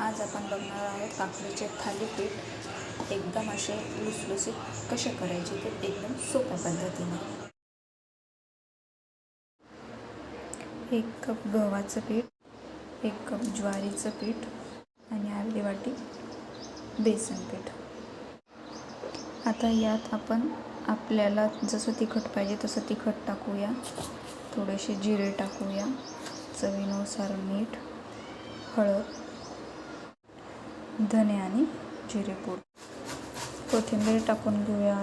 आज आपण बघणार आहोत काकडीचे थालीपीठ एकदम असे लुसलुसीत कसे करायचे ते एकदम सोप्या पद्धतीने। 1 कप गव्हाचं पीठ, 1 कप ज्वारीचं पीठ आणि अर्धी वाटी बेसन पीठ। आता यात आपण आपल्याला जसं तिखट पाहिजे तसं तिखट टाकूया, थोडेसे जिरे टाकूया, चवीनुसार मीठ, हळद, धने आणि जिरे पूड, कोथिंबीर टाकून घेऊया।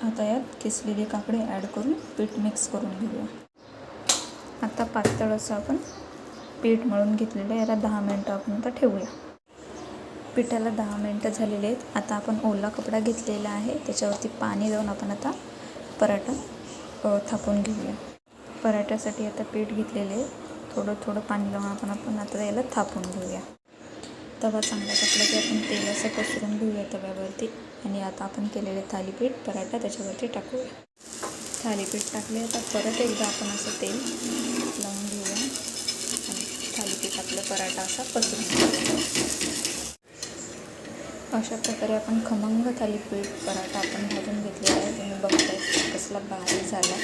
आता यात किसलेली काकडी ॲड करून पीठ मिक्स करून घेऊया। आता पातळ असं आपण पीठ मळून घेतलेलं, याला 10 मिनिटं आपण आता ठेवूया। पिठाला 10 मिनिटं झालेले आहेत। आता आपण ओला कपडा घेतलेला आहे, त्याच्यावरती पाणी लावून आपण आता पराठा थापून घेऊया। पराठ्यासाठी आता पीठ घेतलेले आहे, थोडं थोडं पाणी लावून आपण आता याला थापून घेऊया। तवा चांगला तापला की आपण तेल असं पसरून घेऊया तव्यावरती आणि आता आपण केलेले थालीपीठ पराठा त्याच्यावरती टाकूया। थालीपीठ टाकले, आता परत एकदा आपण असं तेल लावून घेऊया आणि थालीपीठ आपलं पराठा असा पसरून घेऊया। अशा प्रकारे आपण खमंग थालीपीठ पराठा आपण भाजून घेतलेला आहे। तुम्ही बघताय कसला भारी झाला।